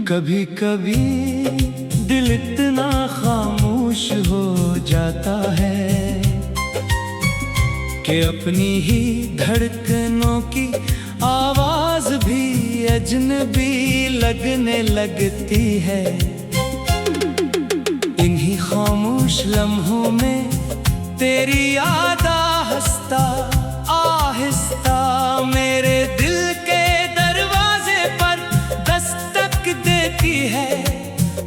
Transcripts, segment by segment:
कभी कभी दिल इतना खामोश हो जाता है कि अपनी ही धड़कनों की आवाज भी अजनबी लगने लगती है। इन्हीं खामोश लम्हों में तेरी याद आहिस्ता आहिस्ता मेरे दिल के दरवाजे पर दस्तक देती है,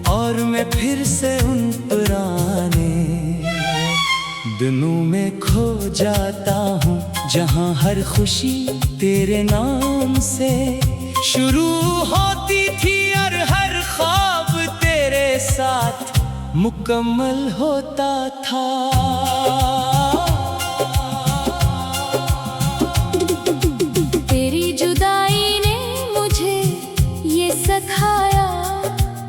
और मैं फिर से उन पुराने दिनों में खो जाता हूँ जहाँ हर खुशी तेरे नाम से शुरू होती थी और हर ख्वाब तेरे साथ मुकम्मल होता था। तेरी जुदाई ने मुझे ये सिखाया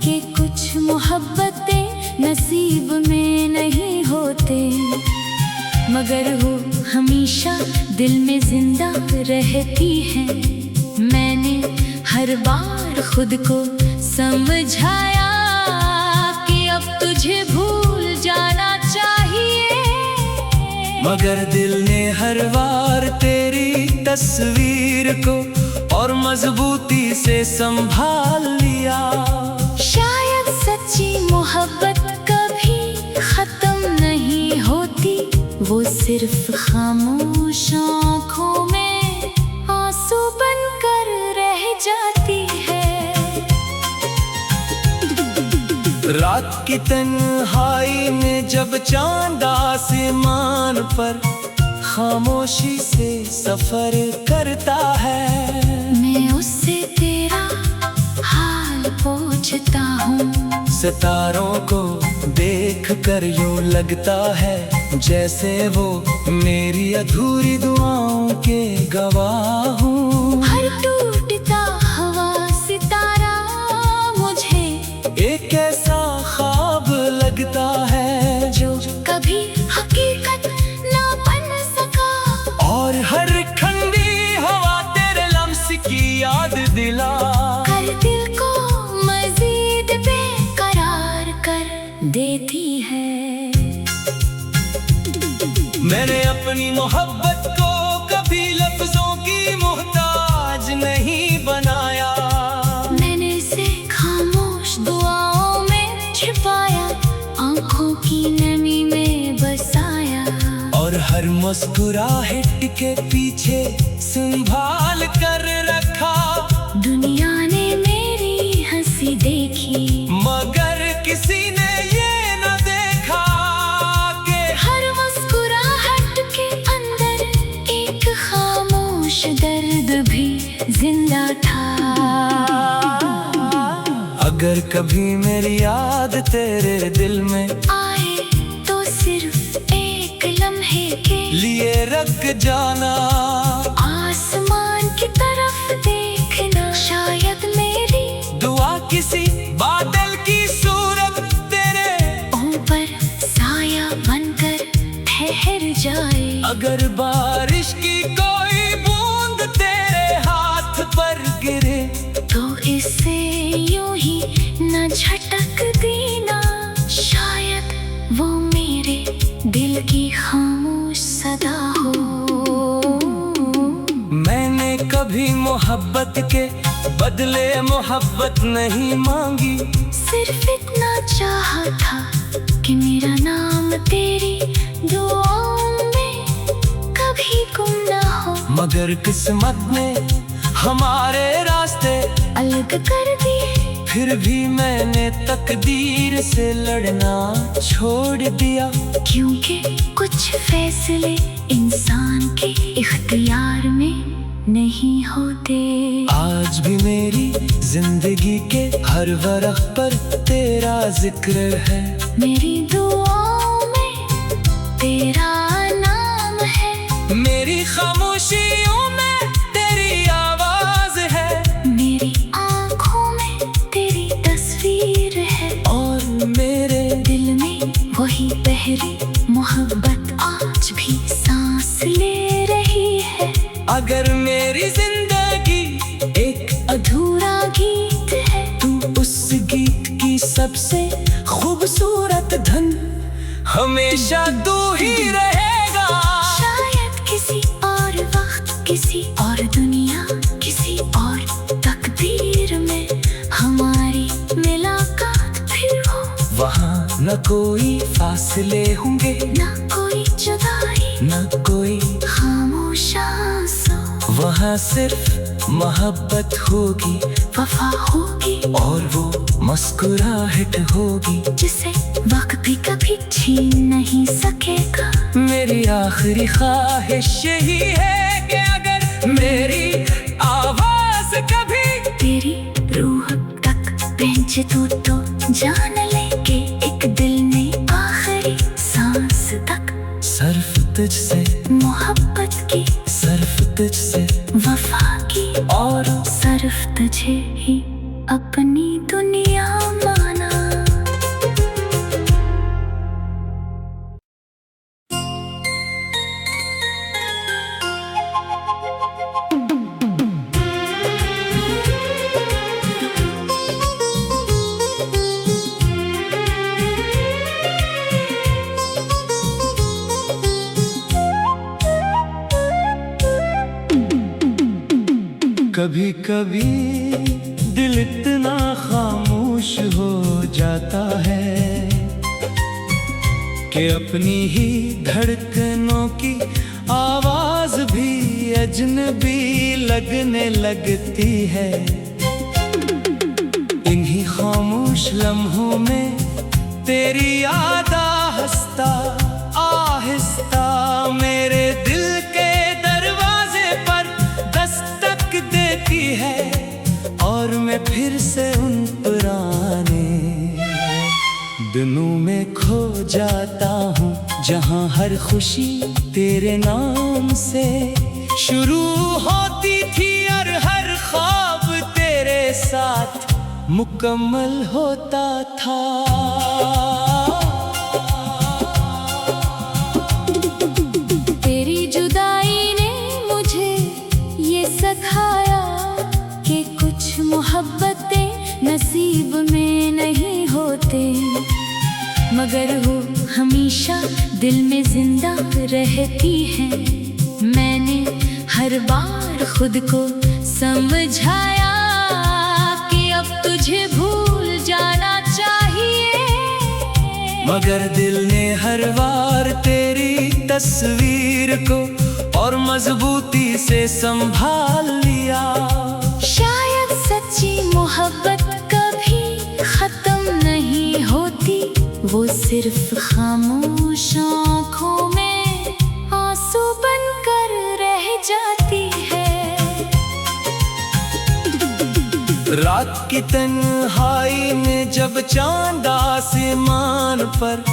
कि कुछ मोहब्बतें नसीब में नहीं होते, मगर वो हमेशा दिल में जिंदा रहती हैं। मैंने हर बार खुद को समझाया कि अब तुझे भूल जाना चाहिए, मगर दिल ने हर बार तेरी तस्वीर को और मजबूती से संभाल लिया। शायद सच्ची मोहब्बत कभी खत्म नहीं होती, वो सिर्फ खामोश आँखों में आंसू बनकर रह जाती है। रात की तन्हाई में जब चांद आसमान पर खामोशी से सफर करता है, मैं उससे तेरा हाल पूछता हूँ। सितारों को देख कर यूं लगता है जैसे वो मेरी अधूरी दुआओं के गवाह हूँ। हर टूटता हुआ सितारा मुझे एक ऐसा ख्वाब लगता है जो कभी हकीकत ना बन सका, और हर ठंडी हवा तेरे लम्स की याद दिला कर दिल को मजीद बेकरार कर देती है। मैंने अपनी मोहब्बत को कभी लफ्जों की मोहताज नहीं बनाया, मैंने इसे खामोश दुआओं में छिपाया, आंखों की नमी में बसाया, और हर मुस्कुराहट के पीछे संभाल कर रखा। दुनिया ने मेरी हंसी देखी, मगर किसी ने ये न देखा कि हर मुस्कुराहट के अंदर एक खामोश दर्द भी जिंदा था। अगर कभी मेरी याद तेरे दिल में आए तो सिर्फ एक लम्हे के लिए रख जाना, आसमान की तरफ देखना, शायद मेरी दुआ किसी बादल की सूरत तेरे ऊपर साया बनकर ठहर जाए। अगर बारिश की कोई बूंद तेरे हाथ पर गिरे तो इसे यूं ही न झटक देना, शायद वो मेरे दिल की खामोश सदा हो। मैंने कभी मोहब्बत के बदले मोहब्बत नहीं मांगी, सिर्फ इतना चाहा था कि मेरा नाम तेरी दुआओं में कभी गुम ना हो, मगर किस्मत ने हमारे रास्ते अलग कर दिए। फिर भी मैंने तकदीर से लड़ना छोड़ दिया, क्योंकि कुछ फैसले इंसान के इख्तियार में नहीं होते। आज भी मेरी जिंदगी के हर वरक़ पर तेरा जिक्र है, मेरी दुआओं में तेरा नाम है, मेरी खामोशियों में तेरी आवाज है, मेरी आँखों में तेरी तस्वीर है, और मेरे दिल में वही पहली मोहब्बत आज भी सांस ले रही है। अगर मेरी जिंदगी एक अधूरा गीत है, तू उस सबसे खूबसूरत धन हमेशा तू ही रहेगा। शायद किसी और वक्त, किसी और दुनिया, किसी और तकदीर में हमारी मुलाकात फिर हो। वहाँ न कोई फासले होंगे, न कोई जुदाई, न कोई खामोश आंसू। वहाँ सिर्फ मोहब्बत होगी, वफा होगी और वो मुस्कुराहट होगी जिसे वक्त भी कभी छीन नहीं सकेगा। मेरी आखिरी ख्वाहिश यही है कि अगर मेरी आवाज कभी तेरी रूह तक पहुंचे तो जान ले कि एक दिल ने आखिरी सांस तक सिर्फ तुझसे मोहब्बत की, सिर्फ तुझसे वफा की, और सिर्फ तुझे ही अपनी दुनिया माना। कभी कभी दिल इतना खामोश हो जाता है कि अपनी ही धड़कनों की आवाज भी अजनबी लगने लगती है। इन्हीं खामोश लम्हों में तेरी याद आहिस्ता आहिस्ता मेरे दिल के दरवाजे पर दस्तक देती है, और मैं फिर से उन पुराने दिनों में खो जाता हूँ जहाँ हर खुशी तेरे नाम से शुरू होती थी और हर ख्वाब तेरे साथ मुकम्मल होता था। तेरी जुदाई ने मुझे ये सिखाया कि कुछ मोहब्बतें नसीब में नहीं होते, मगर वो हमेशा दिल में जिंदा रहती है। मैंने हर बार खुद को समझाया कि अब तुझे भूल जाना चाहिए, मगर दिल ने हर बार तेरी तस्वीर को और मजबूती से संभाल लिया। शायद सच्ची मोहब्बत कभी खत्म नहीं होती, वो सिर्फ खामोश आँखों में आंसू बनकर रह जाती है। रात की तन्हाई में जब चांद आसमान पर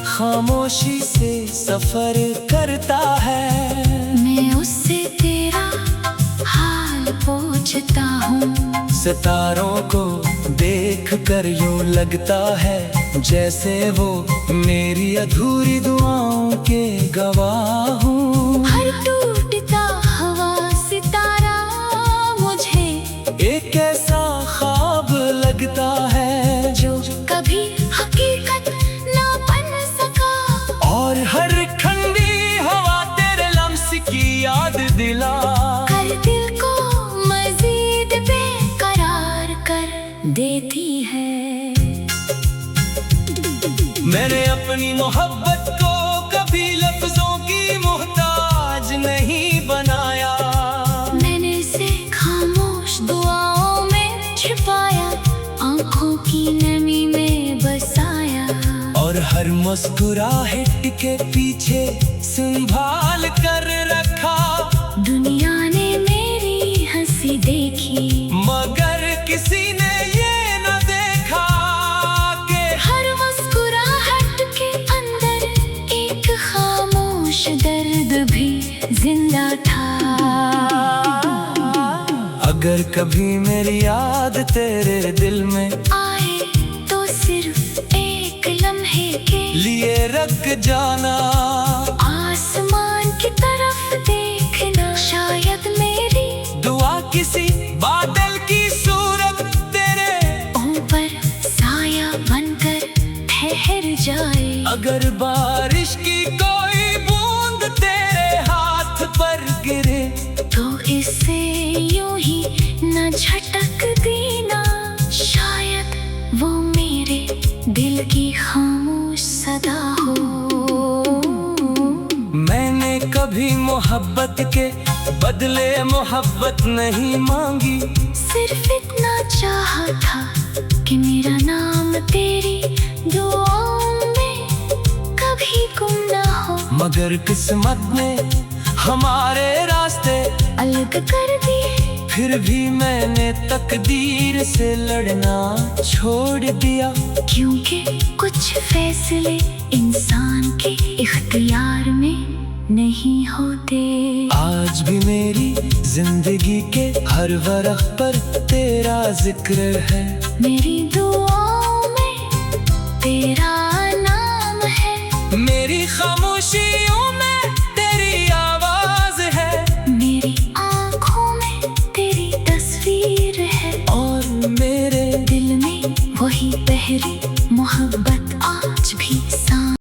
खामोशी से सफर करता है, मैं उससे तेरा हाल पूछता हूँ। सितारों को देख कर यूं लगता है जैसे वो मेरी अधूरी दुआओं के गवाह हों। हर टूटता हुआ सितारा मुझे एक ऐसा ख्वाब लगता है जो कभी हकीकत ना बन सका, और हर ठंडी हवा तेरे लम्स की याद दिला कर दिल को मजीद बेकरार कर देती है। मैंने अपनी मोहब्बत को कभी लफ्जों की मोहताज नहीं बनाया, मैंने इसे खामोश दुआओं में छिपाया, आंखों की नमी में बसाया, और हर मुस्कुराहट के पीछे संभाल कर रखा। दुनिया ने मेरी हंसी देखी, मगर किसी ने ये न देखा कि हर मुस्कुराहट के अंदर एक खामोश दर्द भी जिंदा था। अगर कभी मेरी याद तेरे दिल में आए तो सिर्फ एक लम्हे के लिए रख जाना, आसमान की तरफ देखना, शायद मेरी दुआ किसी बादल की सूरत तेरे ऊपर साया बन अगर बारिश की कोई बूंद तेरे हाथ पर गिरे तो इसे यूं ही न झटक देना, शायद वो मेरे दिल की खामोश सदा हो। मैंने कभी मोहब्बत के बदले मोहब्बत नहीं मांगी, सिर्फ इतना चाहा था कि मेरा नाम तेरी दुआओं में कभी गुम ना हो। मगर किस्मत ने हमारे रास्ते अलग कर दिए, फिर भी मैंने तकदीर से लड़ना छोड़ दिया। क्योंकि कुछ फैसले इंसान के इख्तियार में नहीं होते। आज भी मेरी जिंदगी के हर वरक़ पर तेरा जिक्र है, मेरी दुआओं में तेरा